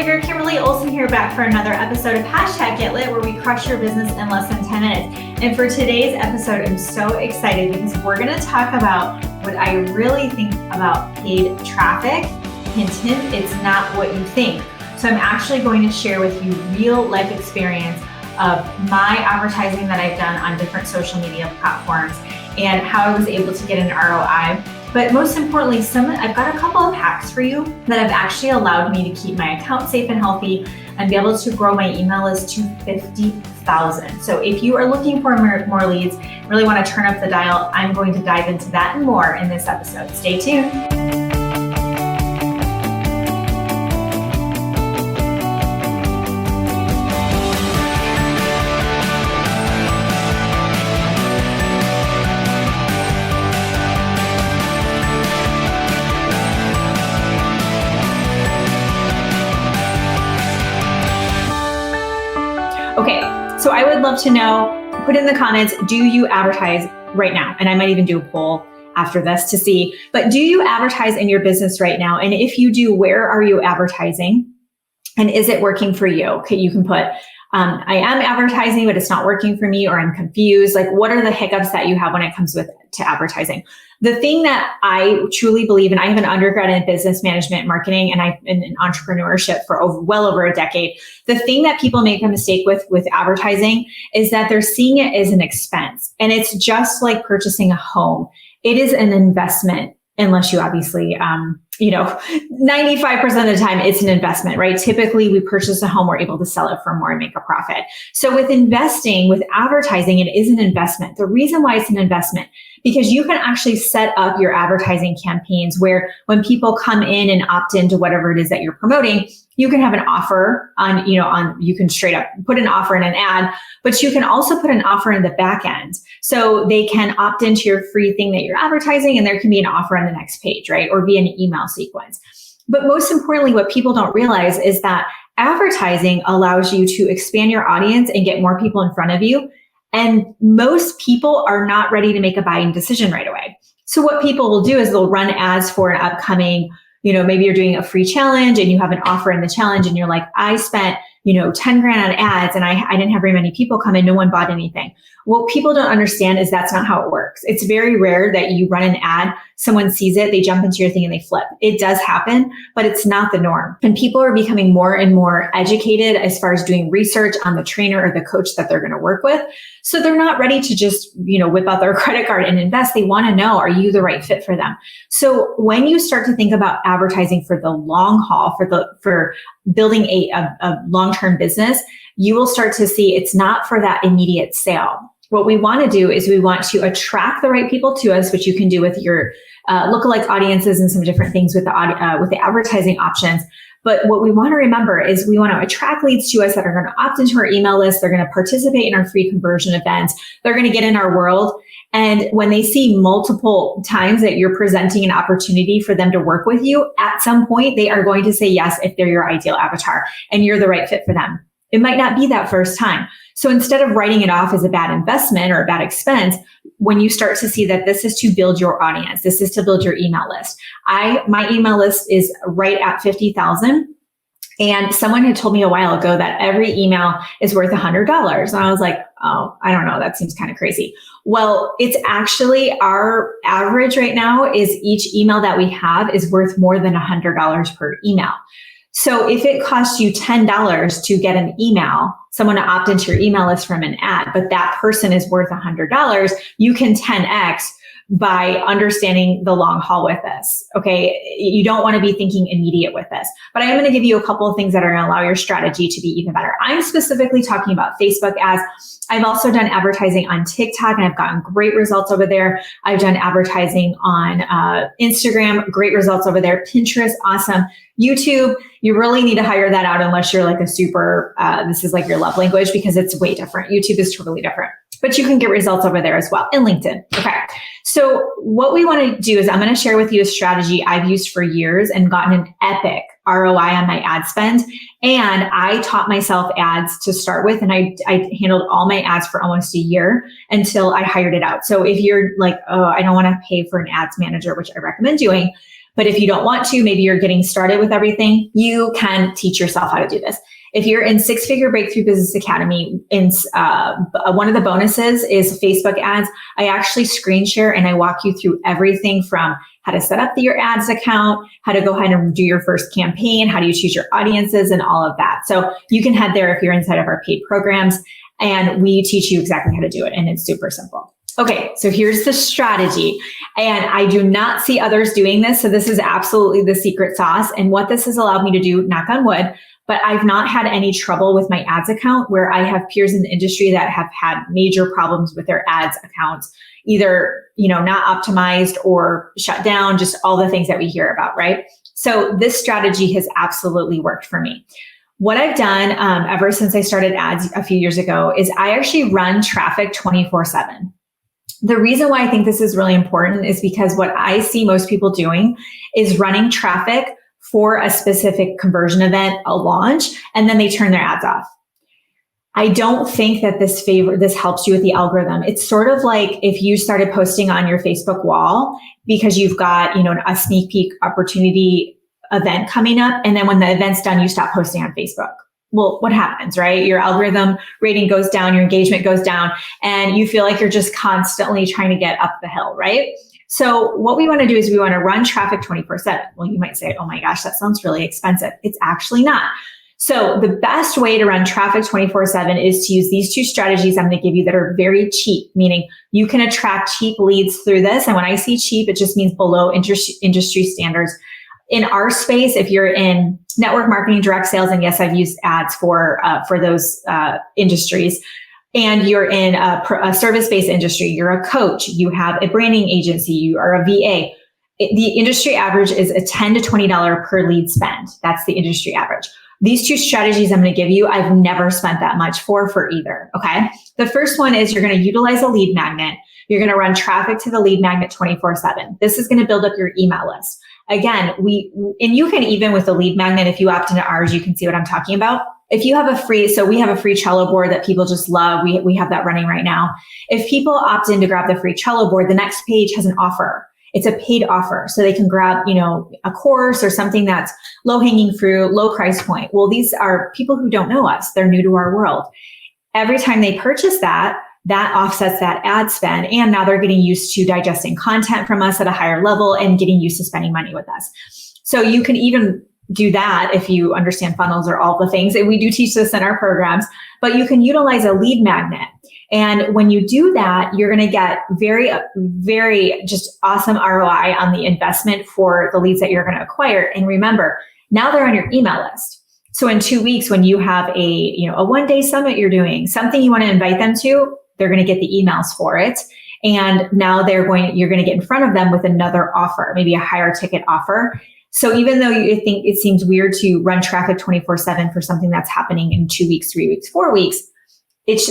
Digger, Kimberly Olson here, back for another episode of Get Lit, where we crush your business in less than 10 minutes. And for today's episode, I'm so excited because we're going to talk about what I really think about paid traffic. Hint, hint, it's not what you think. So I'm actually going to share with you real life experience of my advertising that I've done on different social media platforms and how I was able to get an ROI. But most importantly, I've got a couple of hacks for you that have actually allowed me to keep my account safe and healthy and be able to grow my email list to 50,000. So if you are looking for more leads, really want to turn up the dial, I'm going to dive into that and more in this episode. Stay tuned. Okay, so I would love to know, put in the comments, do you advertise right now? And I might even do a poll after this to see, but do you advertise in your business right now? And if you do, where are you advertising? And is it working for you? Okay, you can put, I am advertising, but it's not working for me, or I'm confused. Like, what are the hiccups that you have when it comes to advertising? The thing that I truly believe, and I have an undergrad in business management marketing, and I've been in entrepreneurship for well over a decade. The thing that people make a mistake with advertising is that they're seeing it as an expense. And it's just like purchasing a home. It is an investment, unless you obviously, 95% of the time it's an investment, right? Typically we purchase a home, we're able to sell it for more and make a profit. So with investing, with advertising, it is an investment. The reason why it's an investment, because you can actually set up your advertising campaigns where when people come in and opt into whatever it is that you're promoting, you can have an offer you can straight up put an offer in an ad, but you can also put an offer in the back end. So they can opt into your free thing that you're advertising, and there can be an offer on the next page, right? Or via an email sequence. But most importantly, what people don't realize is that advertising allows you to expand your audience and get more people in front of you. And most people are not ready to make a buying decision right away. So what people will do is they'll run ads for an upcoming, maybe you're doing a free challenge and you have an offer in the challenge and you're like, I spent, 10 grand on ads and I didn't have very many people come in. No one bought anything. What people don't understand is that's not how it works. It's very rare that you run an ad, someone sees it, they jump into your thing and they flip. It does happen, but it's not the norm. And people are becoming more and more educated as far as doing research on the trainer or the coach that they're going to work with. So they're not ready to just, whip out their credit card and invest. They want to know, are you the right fit for them? So when you start to think about advertising for the long haul, for building a long-term business, you will start to see it's not for that immediate sale. What we want to do is we want to attract the right people to us, which you can do with your lookalike audiences and some different things with the advertising options. But what we want to remember is we want to attract leads to us that are going to opt into our email list. They're going to participate in our free conversion events. They're going to get in our world. And when they see multiple times that you're presenting an opportunity for them to work with you, at some point, they are going to say yes if they're your ideal avatar and you're the right fit for them. It might not be that first time. So instead of writing it off as a bad investment or a bad expense, when you start to see that this is to build your audience, this is to build your email list. My email list is right at 50,000. And someone had told me a while ago that every email is worth $100. And I was like, oh, I don't know. That seems kind of crazy. Well, it's actually our average right now is each email that we have is worth more than $100 per email. So if it costs you $10 to get an email, someone to opt into your email list from an ad, but that person is worth $100, you can 10x by understanding the long haul with this. Okay. You don't want to be thinking immediate with this, but I am going to give you a couple of things that are going to allow your strategy to be even better. I'm specifically talking about Facebook ads. I've also done advertising on TikTok and I've gotten great results over there. I've done advertising on Instagram, great results over there. Pinterest, awesome. YouTube, you really need to hire that out unless you're like a super, this is like your love language, because it's way different. YouTube is totally different, but you can get results over there as well. And LinkedIn. Okay. So what we want to do is I'm going to share with you a strategy I've used for years and gotten an epic ROI on my ad spend. And I taught myself ads to start with, and I handled all my ads for almost a year until I hired it out. So if you're like, oh, I don't want to pay for an ads manager, which I recommend doing, But if you don't want to, maybe you're getting started with everything, you can teach yourself how to do this. If you're in Six Figure Breakthrough Business Academy, one of the bonuses is Facebook ads. I actually screen share and I walk you through everything from how to set up your ads account, how to go ahead and do your first campaign, how do you choose your audiences, and all of that. So you can head there if you're inside of our paid programs, and we teach you exactly how to do it. And it's super simple. Okay, so here's the strategy. And I do not see others doing this. So this is absolutely the secret sauce. And what this has allowed me to do, knock on wood, but I've not had any trouble with my ads account, where I have peers in the industry that have had major problems with their ads accounts, either, not optimized or shut down, just all the things that we hear about, right? So this strategy has absolutely worked for me. What I've done ever since I started ads a few years ago is I actually run traffic 24/7. The reason why I think this is really important is because what I see most people doing is running traffic for a specific conversion event, a launch, and then they turn their ads off. I don't think that this helps you with the algorithm. It's sort of like if you started posting on your Facebook wall because you've got, a sneak peek opportunity event coming up, and then when the event's done, you stop posting on Facebook. Well, what happens, right? Your algorithm rating goes down, your engagement goes down, and you feel like you're just constantly trying to get up the hill, right? So what we want to do is we want to run traffic 24/7. Well, you might say, oh my gosh, that sounds really expensive. It's actually not. So the best way to run traffic 24/7 is to use these two strategies I'm going to give you that are very cheap, meaning you can attract cheap leads through this. And when I see cheap, it just means below industry standards. In our space, if you're in network marketing, direct sales, and yes, I've used ads for those industries, and you're in a service-based industry, you're a coach, you have a branding agency, you are a VA, the industry average is a $10 to $20 per lead spend. That's the industry average. These two strategies I'm going to give you, I've never spent that much for either, okay? The first one is you're going to utilize a lead magnet. You're going to run traffic to the lead magnet 24/7. This is going to build up your email list. Again, and you can even with the lead magnet, if you opt into ours, you can see what I'm talking about. If you have we have a free Trello board that people just love. We have that running right now. If people opt in to grab the free Trello board, the next page has an offer. It's a paid offer. So they can grab, a course or something that's low hanging fruit, low price point. Well, these are people who don't know us. They're new to our world. Every time they purchase that offsets that ad spend. And now they're getting used to digesting content from us at a higher level and getting used to spending money with us. So you can even do that if you understand funnels or all the things. And we do teach this in our programs, but you can utilize a lead magnet. And when you do that, you're going to get very, very just awesome ROI on the investment for the leads that you're going to acquire. And remember, now they're on your email list. So in 2 weeks, when you have a 1-day summit you're doing, something you want to invite them to, they're going to get the emails for it. And now you're going to get in front of them with another offer, maybe a higher ticket offer. So even though you think it seems weird to run traffic 24/7 for something that's happening in 2 weeks, 3 weeks, 4 weeks,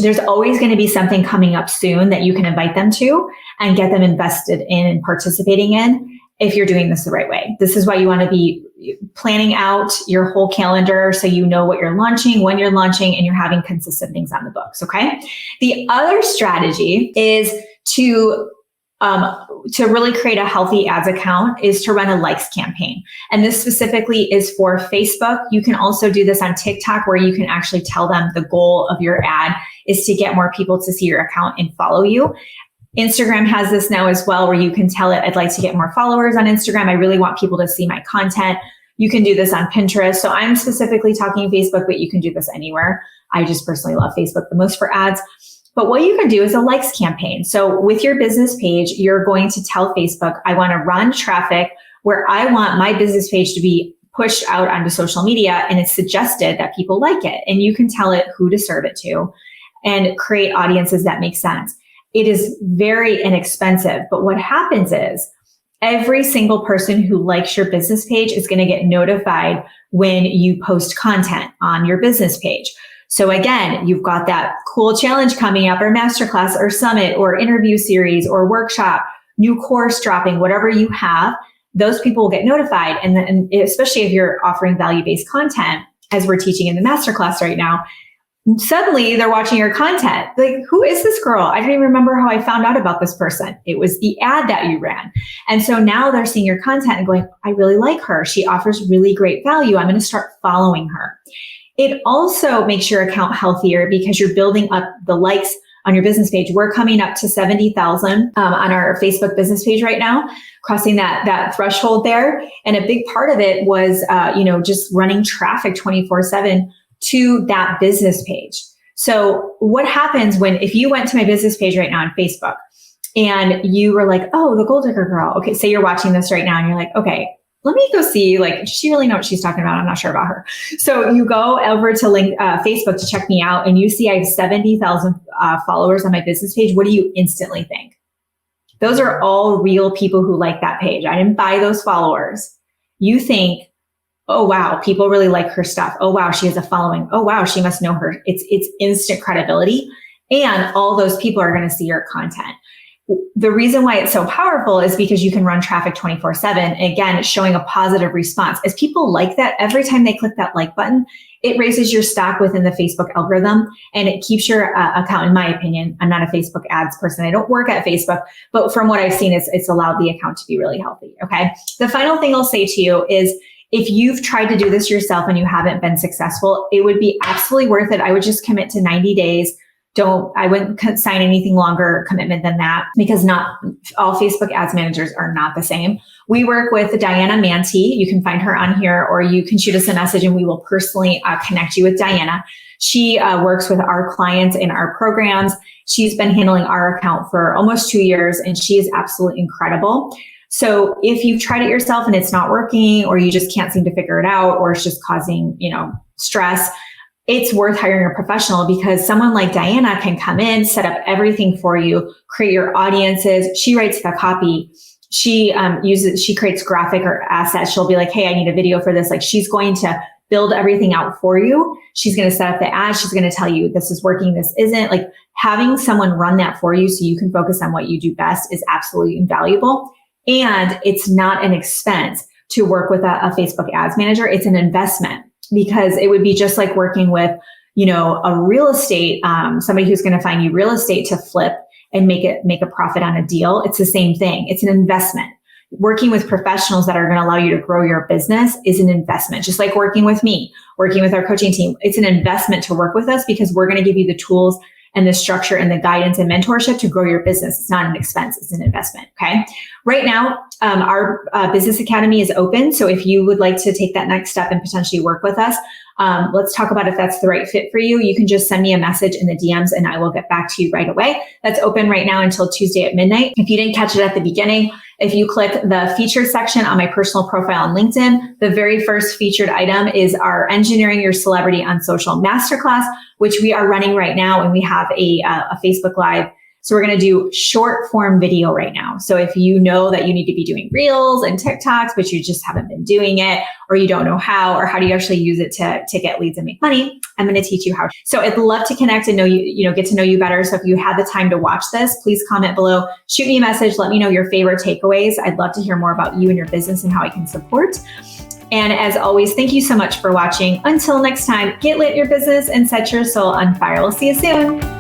there's always going to be something coming up soon that you can invite them to and get them invested in and participating in if you're doing this the right way. This is why you want to be planning out your whole calendar so you know what you're launching, when you're launching, and you're having consistent things on the books, okay? The other strategy is to really create a healthy ads account is to run a likes campaign. And this specifically is for Facebook. You can also do this on TikTok, where you can actually tell them the goal of your ad is to get more people to see your account and follow you. Instagram has this now as well, where you can tell it, I'd like to get more followers on Instagram. I really want people to see my content. You can do this on Pinterest. So I'm specifically talking Facebook, but you can do this anywhere. I just personally love Facebook the most for ads. But what you can do is a likes campaign. So with your business page, you're going to tell Facebook, I want to run traffic where I want my business page to be pushed out onto social media, and it's suggested that people like it. And you can tell it who to serve it to and create audiences that make sense. It is very inexpensive, but what happens is every single person who likes your business page is going to get notified when you post content on your business page. So again, you've got that cool challenge coming up, or masterclass or summit or interview series or workshop, new course dropping, whatever you have, those people will get notified. And especially if you're offering value-based content, as we're teaching in the masterclass right now, Suddenly they're watching your content. Like, who is this girl? I don't even remember how I found out about this person. It was the ad that you ran. And so now they're seeing your content and going, I really like her. She offers really great value. I'm going to start following her. It also makes your account healthier because you're building up the likes on your business page. We're coming up to 70,000 on our Facebook business page right now, crossing that threshold there. And a big part of it was, just running traffic 24/7 to that business page. So what happens if you went to my business page right now on Facebook and you were like, oh, the Gold Digger girl. Okay, say you're watching this right now and you're like, okay, let me go see, does she really know what she's talking about? I'm not sure about her. So you go over to Facebook to check me out and you see I have 70,000 followers on my business page. What do you instantly think? Those are all real people who like that page. I didn't buy those followers. You think, oh, wow, people really like her stuff. Oh, wow, she has a following. Oh, wow, she must know her. It's instant credibility. And all those people are going to see your content. The reason why it's so powerful is because you can run traffic 24/7. Again, it's showing a positive response. As people like that, every time they click that like button, it raises your stock within the Facebook algorithm and it keeps your account, in my opinion. I'm not a Facebook ads person. I don't work at Facebook, but from what I've seen, it's allowed the account to be really healthy. Okay. The final thing I'll say to you is, if you've tried to do this yourself and you haven't been successful, it would be absolutely worth it. I would just commit to 90 days. I wouldn't sign anything longer commitment than that, because not all Facebook ads managers are not the same. We work with Diana Manti. You can find her on here, or you can shoot us a message and we will personally connect you with Diana. She works with our clients in our programs. She's been handling our account for almost 2 years and she is absolutely incredible. So if you've tried it yourself and it's not working, or you just can't seem to figure it out, or it's just causing, stress, it's worth hiring a professional, because someone like Diana can come in, set up everything for you, create your audiences. She writes the copy. She creates graphic or assets. She'll be like, hey, I need a video for this. Like, she's going to build everything out for you. She's going to set up the ads. She's going to tell you this is working, this isn't. Like, having someone run that for you so you can focus on what you do best is absolutely invaluable. And it's not an expense to work with a Facebook ads manager. It's an investment, because it would be just like working with, a real estate, somebody who's going to find you real estate to flip and make a profit on a deal. It's the same thing. It's an investment. Working with professionals that are going to allow you to grow your business is an investment. Just like working with me, working with our coaching team, it's an investment to work with us, because we're going to give you the tools and the structure and the guidance and mentorship to grow your business. It's not an expense, it's an investment. Okay. Right now, our business academy is open. So if you would like to take that next step and potentially work with us, let's talk about if that's the right fit for you. You can just send me a message in the DMs and I will get back to you right away. That's open right now until Tuesday at midnight. If you didn't catch it at the beginning, if you click the featured section on my personal profile on LinkedIn, the very first featured item is our Engineering Your Celebrity on Social Masterclass, which we are running right now. And we have a Facebook Live. So we're going to do short form video right now. So if you know that you need to be doing Reels and TikToks, but you just haven't been doing it, or you don't know how, or how do you actually use it to get leads and make money, I'm going to teach you how. So I'd love to connect and get to know you better. So if you had the time to watch this, please comment below, shoot me a message, let me know your favorite takeaways. I'd love to hear more about you and your business and how I can support. And as always, thank you so much for watching. Until next time, get lit in your business and set your soul on fire. We'll see you soon.